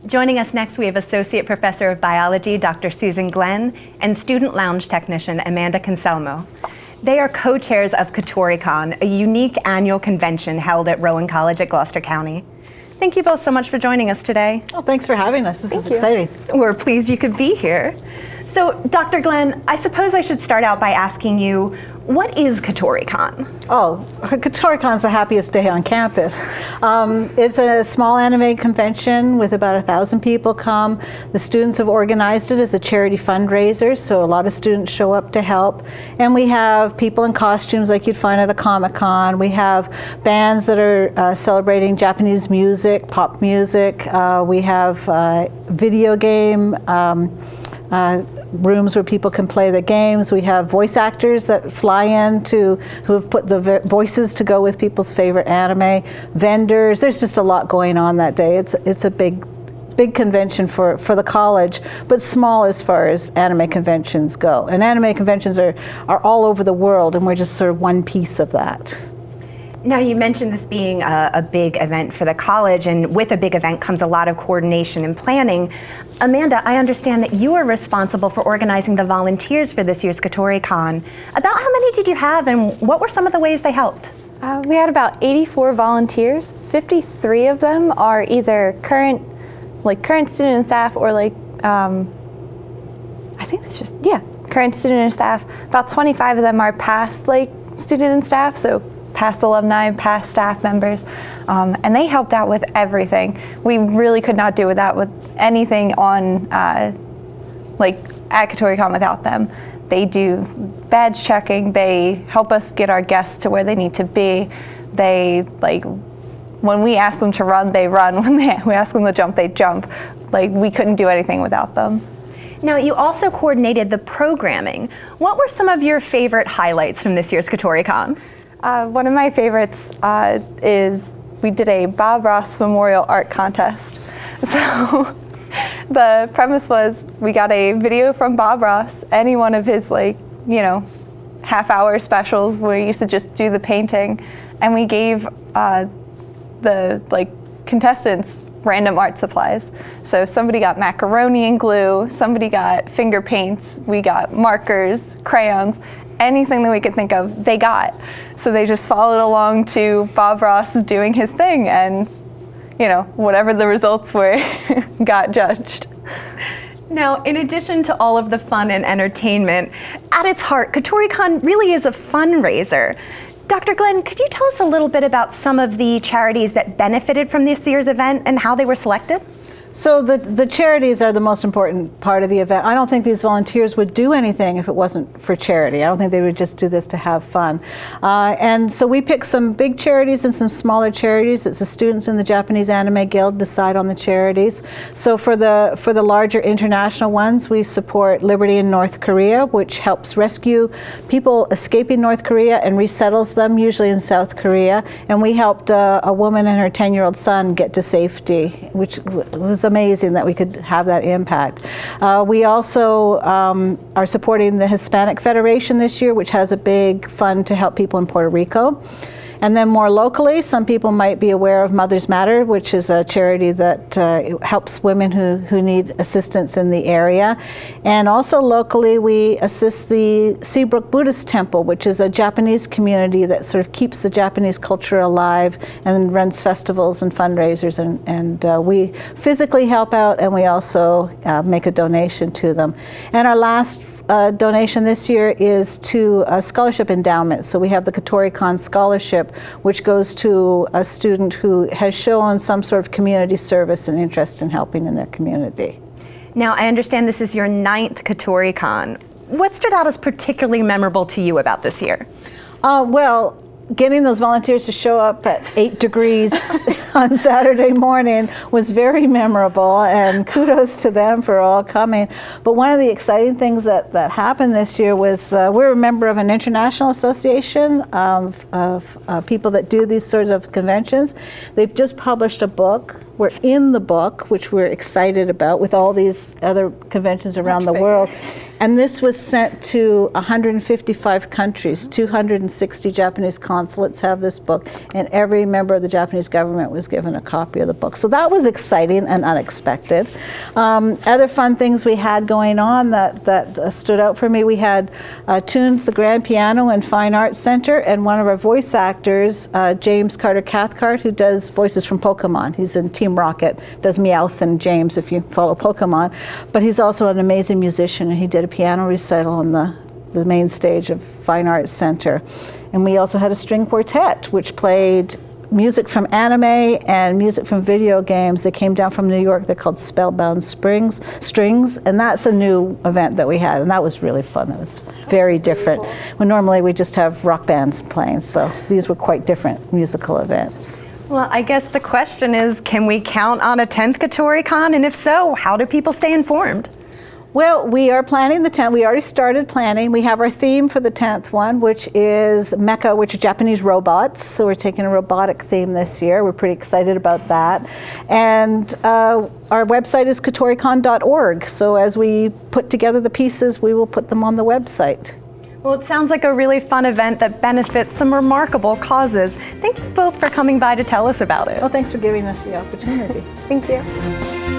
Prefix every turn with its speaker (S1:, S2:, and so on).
S1: Joining us next, we have Associate Professor of Biology, Dr. Susan Glenn, and Student Lounge Technician, Amanda Cancelmo. They are co-chairs of Kotoricon, a unique annual convention held at Rowan College at Gloucester County. Thank you both so much for joining us today.
S2: Oh, thanks for having us. This is exciting.
S1: We're pleased you could be here. So, Dr. Glenn, I suppose I should start out by asking you, what is Kotoricon?
S2: Oh, Kotoricon is the happiest day on campus. It's a small anime convention with about 1,000 people come. The students have organized it as a charity fundraiser, so a lot of students show up to help. And we have people in costumes like you'd find at a Comic-Con. We have bands that are celebrating Japanese music, pop music. We have video game rooms where people can play the games. We have voice actors that fly in who have put the voices to go with people's favorite anime. Vendors. There's just a lot going on that day. It's a big convention for the college, but small as far as anime conventions go. And anime conventions are all over the world, and we're just sort of one piece of that.
S1: Now, you mentioned this being a big event for the college, and with a big event comes a lot of coordination and planning. Amanda, I understand that you are responsible for organizing the volunteers for this year's Kotoricon. About how many did you have, and what were some of the ways they helped?
S3: We had about 84 volunteers. 53 of them are either current student and staff, or I think it's just, current student and staff. About 25 of them are past student and staff, so past alumni, past staff members, and they helped out with everything. We really could not do without with anything on at Kotoricon without them. They do badge checking. They help us get our guests to where they need to be. They when we ask them to run, they run. When we ask them to jump, they jump. We couldn't do anything without them.
S1: Now, you also coordinated the programming. What were some of your favorite highlights from this year's Kotoricon?
S3: One of my favorites is we did a Bob Ross Memorial Art Contest. So the premise was we got a video from Bob Ross, any one of his half-hour specials where he used to just do the painting, and we gave the contestants random art supplies. So somebody got macaroni and glue, somebody got finger paints, we got markers, crayons, anything that we could think of, they got. So they just followed along to Bob Ross doing his thing, and whatever the results were, got judged.
S1: Now, in addition to all of the fun and entertainment, at its heart, Kotoricon really is a fundraiser. Dr. Glenn, could you tell us a little bit about some of the charities that benefited from this year's event and how they were selected?
S2: So the charities are the most important part of the event. I don't think these volunteers would do anything if it wasn't for charity. I don't think they would just do this to have fun. And so we picked some big charities and some smaller charities. It's the students in the Japanese Anime Guild decide on the charities. So for the larger international ones, we support Liberty in North Korea, which helps rescue people escaping North Korea and resettles them, usually in South Korea. And we helped a woman and her 10-year-old son get to safety, which was amazing that we could have that impact. We also are supporting the Hispanic Federation this year, which has a big fund to help people in Puerto Rico. And then more locally, some people might be aware of Mothers Matter, which is a charity that helps women who need assistance in the area. And also locally, we assist the Seabrook Buddhist Temple, which is a Japanese community that sort of keeps the Japanese culture alive and runs festivals and fundraisers. And we physically help out, and we also make a donation to them. And our last donation this year is to a scholarship endowment. So we have the Kotoricon Scholarship, which goes to a student who has shown some sort of community service and interest in helping in their community.
S1: Now, I understand this is your 9th Kotoricon. What stood out as particularly memorable to you about this year?
S2: Well, getting those volunteers to show up at 8 degrees on Saturday morning was very memorable, and kudos to them for all coming. But one of the exciting things that happened this year was we're a member of an international association of people that do these sorts of conventions. They've just published a book. We're in the book, which we're excited about, with all these other conventions around the world. And this was sent to 155 countries. 260 Japanese consulates have this book, and every member of the Japanese government was given a copy of the book. So that was exciting and unexpected. Other fun things we had going on that stood out for me, we had tuned the grand piano and Fine Arts Center, and one of our voice actors, James Carter Cathcart, who does voices from Pokemon. He's in Team Rocket, does Meowth and James if you follow Pokemon. But he's also an amazing musician, and he did a piano recital on the main stage of Fine Arts Center. And we also had a string quartet, which played music from anime and music from video games. They came down from New York. They're called Spellbound Strings, and that's a new event that we had, and that was really fun. It was very different. When normally we just have rock bands playing, so these were quite different musical events.
S1: Well, I guess the question is, can we count on a 10th Kotoricon? And if so, how do people stay informed?
S2: Well, we are planning the 10th. We already started planning. We have our theme for the 10th one, which is mecha, which are Japanese robots. So we're taking a robotic theme this year. We're pretty excited about that. And our website is kotoricon.org. So as we put together the pieces, we will put them on the website.
S1: Well, it sounds like a really fun event that benefits some remarkable causes. Thank you both for coming by to tell us about it.
S2: Well, thanks for giving us the opportunity.
S3: Thank you.